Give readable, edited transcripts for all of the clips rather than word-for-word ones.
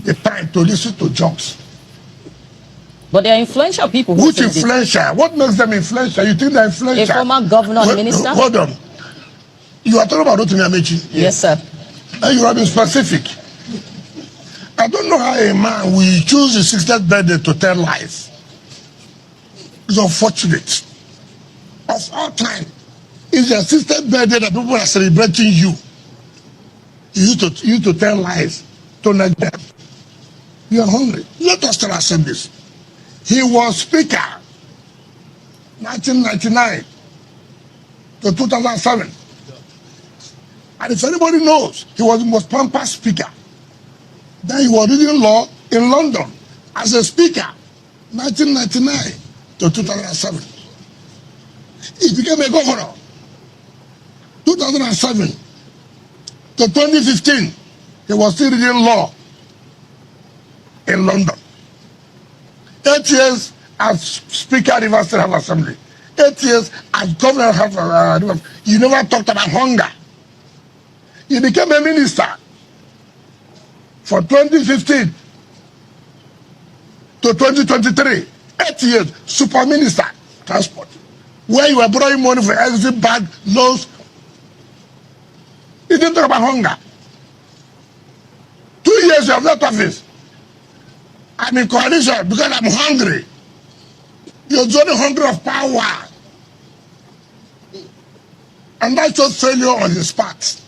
the time to listen to jokes. But they are influential people. Which influential? What makes them influential? You think they're influential? A former governor and minister? Hold on. You are talking about Rotimi Amaechi? Yes, sir. And you have been specific. I don't know how a man will choose his 60th birthday to tell lies. It's unfortunate. Of all time, it's your 60th birthday that people are celebrating you. You used to tell lies to Nigeria. You are hungry. Let us tell ourselves this. He was speaker 1999 to 2007. And if anybody knows, he was the most pampered speaker. Then he was reading law in London as a speaker 1999 to 2007. He became a governor 2007 to 2015. He was still reading law in London. 8 years as Speaker of Rivers State House Assembly. 8 years as Governor of Rivers. You never talked about hunger. He became a minister for 2015 to 2023. 8 years, super minister, transport. Where you were borrowing money for every bad loans. He didn't talk about hunger. 2 years you have left office. I'm in coalition because I'm hungry. You're only hungry of power. And that's just failure on his part.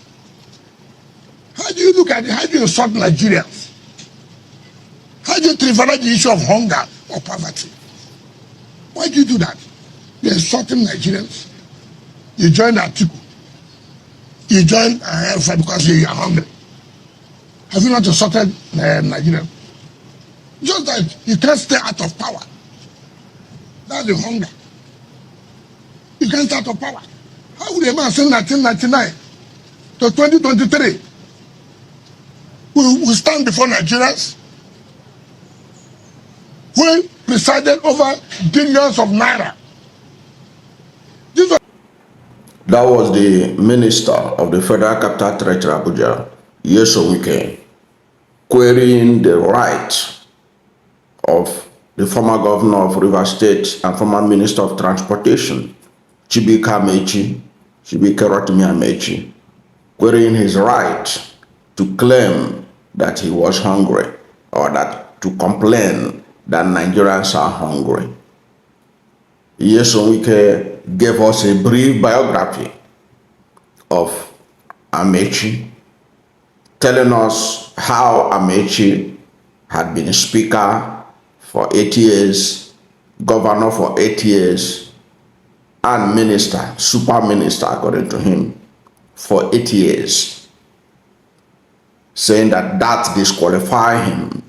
How do you look at it? How do you insult Nigerians? How do you trivialize the issue of hunger or poverty? Why do you do that? You're insulting Nigerians. You join Atiku. You join Alpha because you are hungry. Have you not insulted Nigerians? Just that you can't stay out of power. That's the hunger. You can't stay out of power. How would a man say 1999 to 2023 will stand before Nigerians who presided over billions of naira? That was the Minister of the Federal Capital Territory, Abuja, Nyesom Wike, querying the right of the former governor of Rivers State and former Minister of Transportation, Amaechi, Rotimi Amaechi, querying his right to claim that he was hungry or that to complain that Nigerians are hungry. Nyesom Wike gave us a brief biography of Amaechi, telling us how Amaechi had been Speaker for 8 years, Governor for 8 years, and Minister, Super Minister according to him, for 8 years, saying that that disqualified him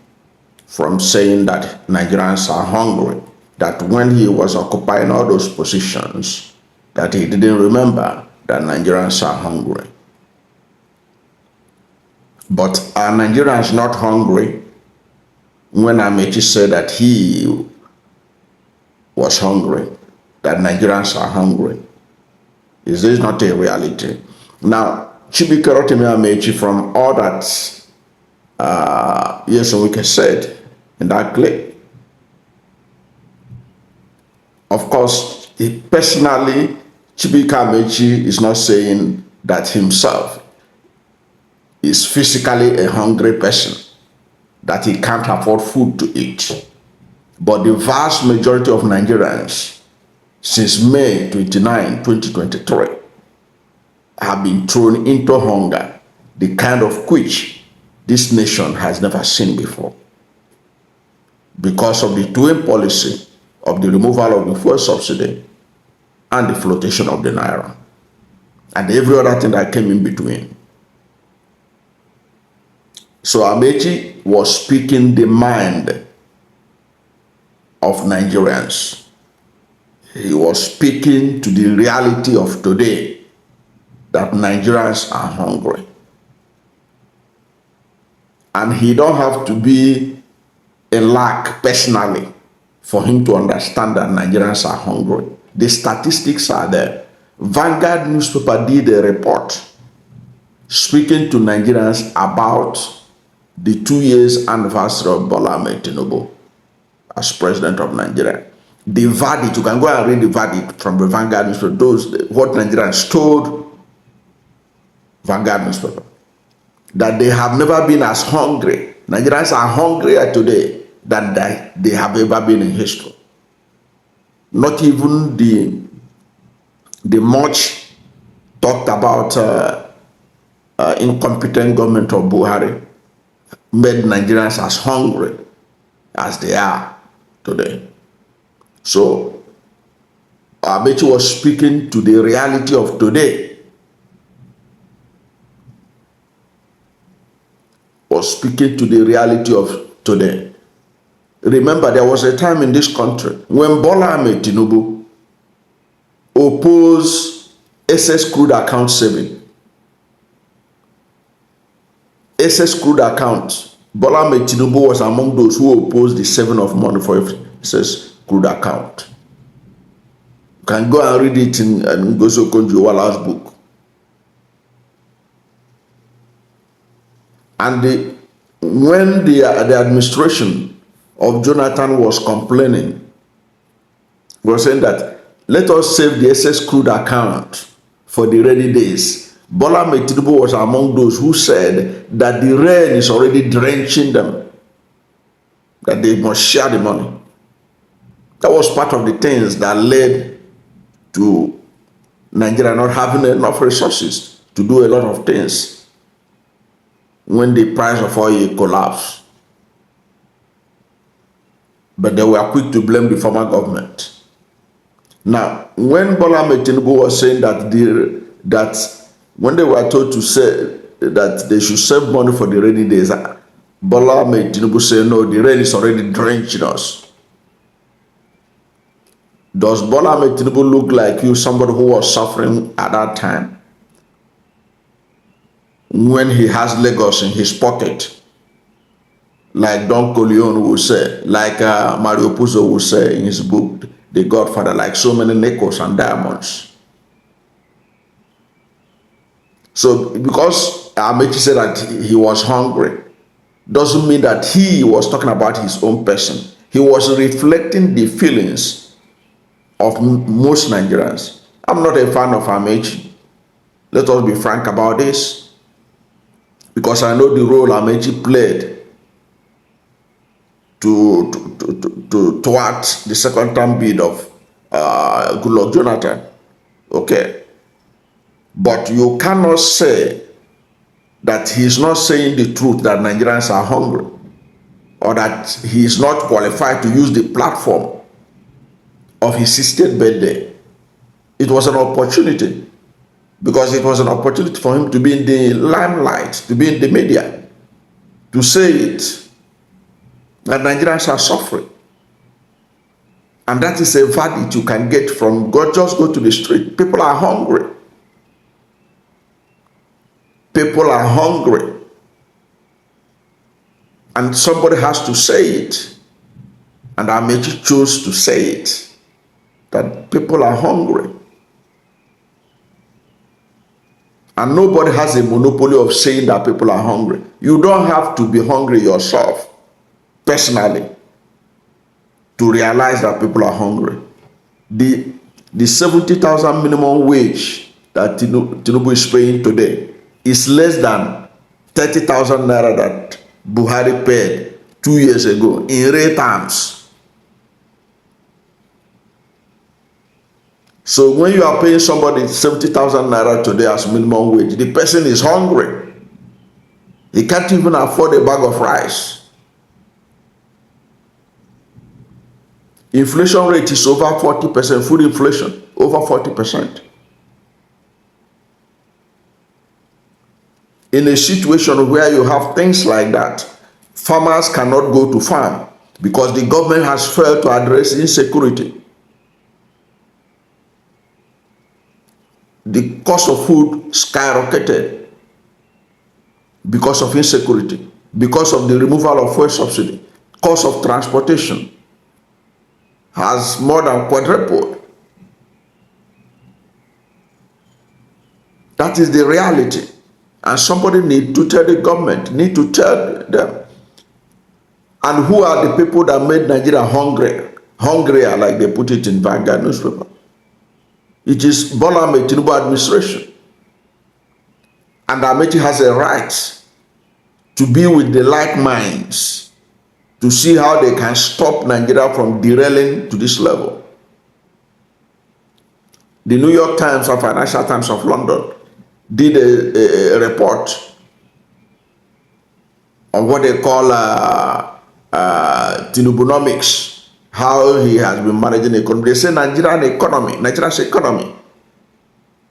from saying that Nigerians are hungry, that when he was occupying all those positions, that he didn't remember that Nigerians are hungry. But are Nigerians not hungry? When Amaechi said that he was hungry, that Nigerians are hungry, is this not a reality? Now, Rotimi Amaechi, from all that Nyesom Wike said in that clip, of course, personally, Amaechi is not saying that himself is physically a hungry person, that he can't afford food to eat. But the vast majority of Nigerians, since May 29, 2023, have been thrown into hunger, the kind of which this nation has never seen before, because of the twin policy of the removal of the fuel subsidy and the floatation of the Naira, and every other thing that came in between. So Amaechi was speaking the mind of Nigerians. He was speaking to the reality of today, that Nigerians are hungry. And he don't have to be a lack personally for him to understand that Nigerians are hungry. The statistics are there. Vanguard newspaper did a report speaking to Nigerians about the 2 years anniversary of Bola Ahmed Tinubu as president of Nigeria. The verdict, you can go and read the verdict from the Vanguard newspaper, what Nigerians told Vanguard newspaper, that they have never been as hungry. Nigerians are hungrier today than they have ever been in history. Not even the much talked about incompetent government of Buhari made Nigerians as hungry as they are today. So Amaechi was speaking to the reality of today. Was speaking to the reality of today. Remember, there was a time in this country when Bola Ahmed Tinubu opposed excess crude account saving. Excess crude account. Bola Ahmed Tinubu was among those who opposed the saving of money for excess crude account. You can go and read it in Ngozi Okonjo-Iweala's book. And when the administration of Jonathan was complaining, was saying that let us save the excess crude account for the rainy days. Bola Ahmed Tinubu was among those who said that the rain is already drenching them, that they must share the money. That was part of the things that led to Nigeria not having enough resources to do a lot of things when the price of oil collapsed. But they were quick to blame the former government. Now, when Bola Ahmed Tinubu was saying that when they were told to say that they should save money for the rainy days, Bola Ahmed Tinubu said, no, the rain is already drenching us. Does Bola Ahmed Tinubu look like you, somebody who was suffering at that time? When he has Lagos in his pocket, like Don Corleone would say, like Mario Puzo would say in his book, The Godfather, like so many nickels and diamonds. So because Amaechi said that he was hungry, doesn't mean that he was talking about his own person. He was reflecting the feelings of most Nigerians. I'm not a fan of Amaechi. Let us be frank about this, because I know the role Amaechi played to thwart the second term bid of Goodluck Jonathan. Okay. But you cannot say that he's not saying the truth, that Nigerians are hungry, or that he is not qualified to use the platform of his 60th birthday. It was an opportunity, because it was an opportunity for him to be in the limelight, to be in the media, to say it, that Nigerians are suffering. And that is a verdict you can get from God. Just go to the street. People are hungry. People are hungry. And somebody has to say it. And Amaechi chose to say it, that people are hungry. And nobody has a monopoly of saying that people are hungry. You don't have to be hungry yourself, personally, to realize that people are hungry. The 70,000 minimum wage that Tinubu is paying today is less than 30,000 naira that Buhari paid 2 years ago in real terms. So when you are paying somebody 70,000 naira today as minimum wage, the person is hungry. He can't even afford a bag of rice. Inflation rate is over 40%, food inflation over 40%. In a situation where you have things like that, farmers cannot go to farm because the government has failed to address insecurity. The cost of food skyrocketed because of insecurity, because of the removal of fuel subsidy. Cost of transportation has more than quadrupled. That is the reality. And somebody need to tell the government, need to tell them. And who are the people that made Nigeria hungrier, like they put it in Vanguard newspaper? It is Bola Ahmed Tinubu administration. And Amaechi has a right to be with the like minds to see how they can stop Nigeria from derailing to this level. The New York Times and Financial Times of London did a report on what they call Tinubunomics, how he has been managing the economy. They say Nigeria's economy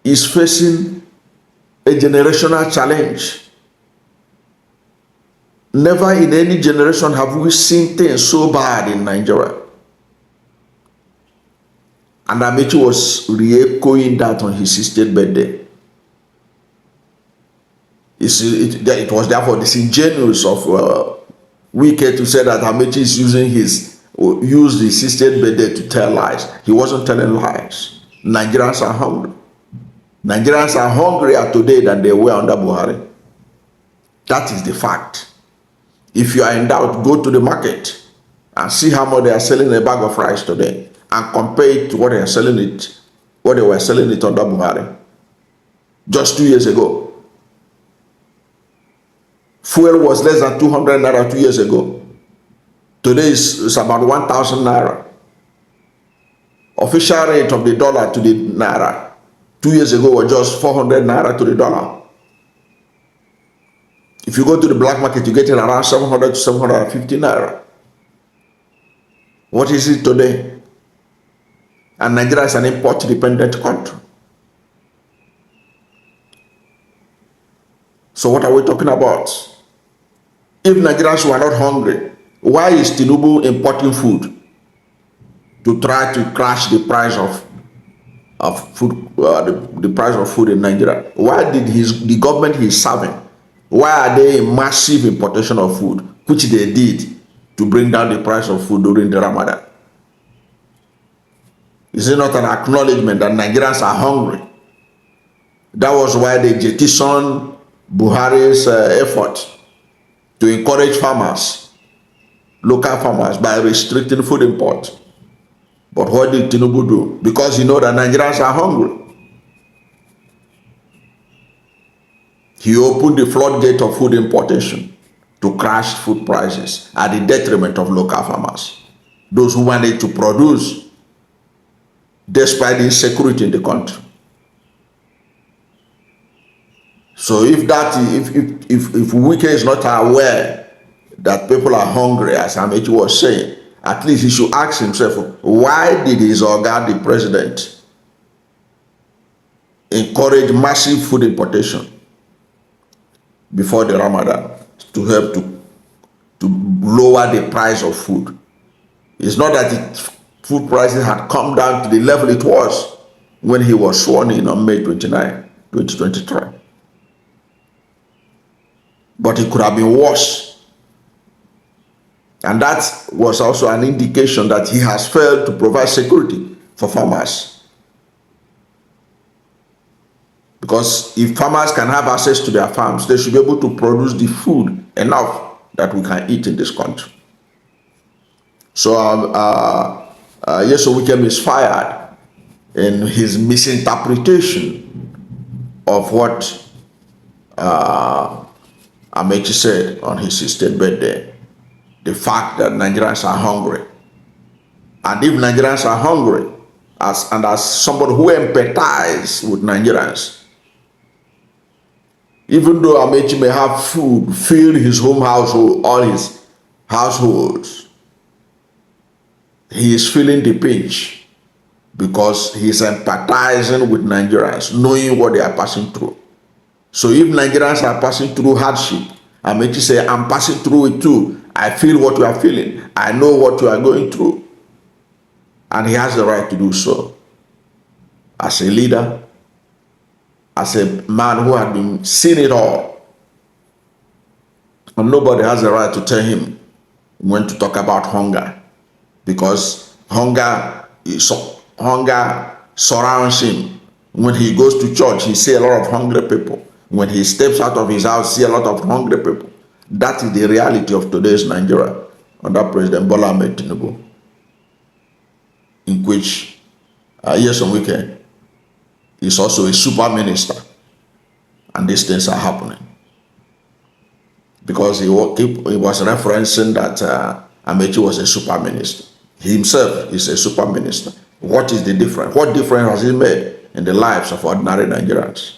is facing a generational challenge. Never in any generation have we seen things so bad in Nigeria. And Amaechi was re-echoing that on his 60th birthday. It was therefore disingenuous of Wike to say that Amaechi is used his 60th birthday to tell lies. He wasn't telling lies. Nigerians are hungry. Nigerians are hungrier today than they were under Buhari. That is the fact. If you are in doubt, go to the market and see how much they are selling a bag of rice today, and compare it to what they were selling it under Buhari just 2 years ago. Fuel was less than 200 naira 2 years ago. Today it's about 1,000 naira. Official rate of the dollar to the naira 2 years ago was just 400 naira to the dollar. If you go to the black market, you get it around 700 to 750 naira. What is it today? And Nigeria is an import-dependent country. So what are we talking about? If Nigerians were not hungry, why is Tinubu importing food to try to crash the price of food, the price of food in Nigeria? Why did the government he's serving, why are they in massive importation of food, which they did to bring down the price of food during the Ramadan? Is it not an acknowledgement that Nigerians are hungry? That was why they jettisoned Buhari's effort to encourage farmers, local farmers, by restricting food import. But what did Tinubu do? Because he knows that Nigerians are hungry. He opened the floodgate of food importation to crash food prices at the detriment of local farmers, those who wanted to produce despite the insecurity in the country. So if Wike is not aware that people are hungry, as Amaechi was saying, at least he should ask himself, why did his Oga, the president, encourage massive food importation before the Ramadan to help to lower the price of food? It's not that food prices had come down to the level it was when he was sworn in on May 29, 2023. But it could have been worse. And that was also an indication that he has failed to provide security for farmers. Because if farmers can have access to their farms, they should be able to produce the food enough that we can eat in this country. So Nyesom Wike misfired in his misinterpretation of what Amaechi said on his 60th birthday. The fact that Nigerians are hungry. And if Nigerians are hungry, as somebody who empathizes with Nigerians, even though Amaechi may have food fill his home household, all his households, he is feeling the pinch because he is empathizing with Nigerians, knowing what they are passing through. So if Nigerians are passing through hardship, Amaechi say, I'm passing through it too. I feel what you are feeling. I know what you are going through. And he has the right to do so. As a leader, as a man who had been seen it all. And nobody has the right to tell him when to talk about hunger. Because hunger surrounds him. When he goes to church, he sees a lot of hungry people. When he steps out of his house, see a lot of hungry people. That is the reality of today's Nigeria under President Bola Ahmed Tinubu, in which Nyesom Wike is also a super minister, and these things are happening. Because he was referencing that Amaechi was a super minister. He himself is a super minister. What is the difference? What difference has he made in the lives of ordinary Nigerians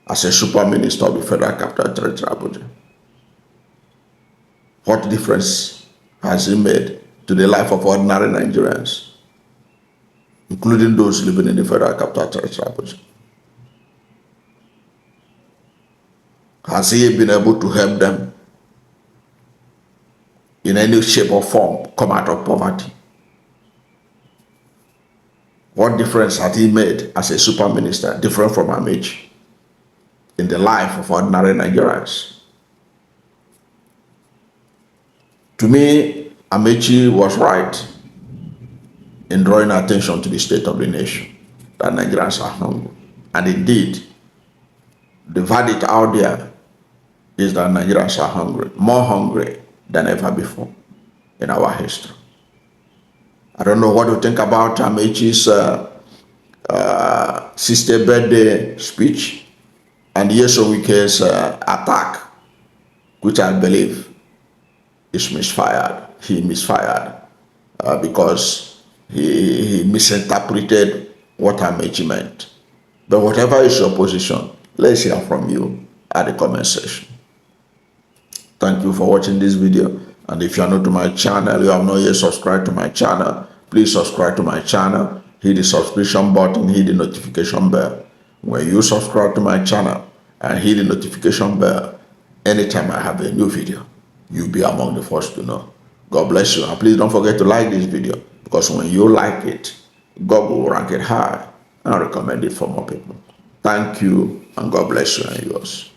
as a super minister of the Federal Capital Territory, Abuja? What difference has he made to the life of ordinary Nigerians, including those living in the Federal Capital Territory, Abuja? Has he been able to help them in any shape or form come out of poverty? What difference had he made as a super minister, different from Amaechi, in the life of ordinary Nigerians? To me, Amaechi was right in drawing attention to the state of the nation, that Nigerians are hungry. And indeed, the verdict out there is that Nigerians are hungry, more hungry than ever before in our history. I don't know what to think about Amaechi's 60th birthday speech and Nyesom Wike's attack, which I believe is misfired. He misfired because he misinterpreted what Amaechi meant. But whatever is your position, let's hear from you at the comment section. Thank you for watching this video. And if you are new to my channel, you have not yet subscribed to my channel, please subscribe to my channel, hit the subscription button, hit the notification bell. When you subscribe to my channel and hit the notification bell, anytime I have a new video, you'll be among the first to know. God bless you. And please don't forget to like this video, because when you like it, God will rank it high and recommend it for more people. Thank you, and God bless you and yours.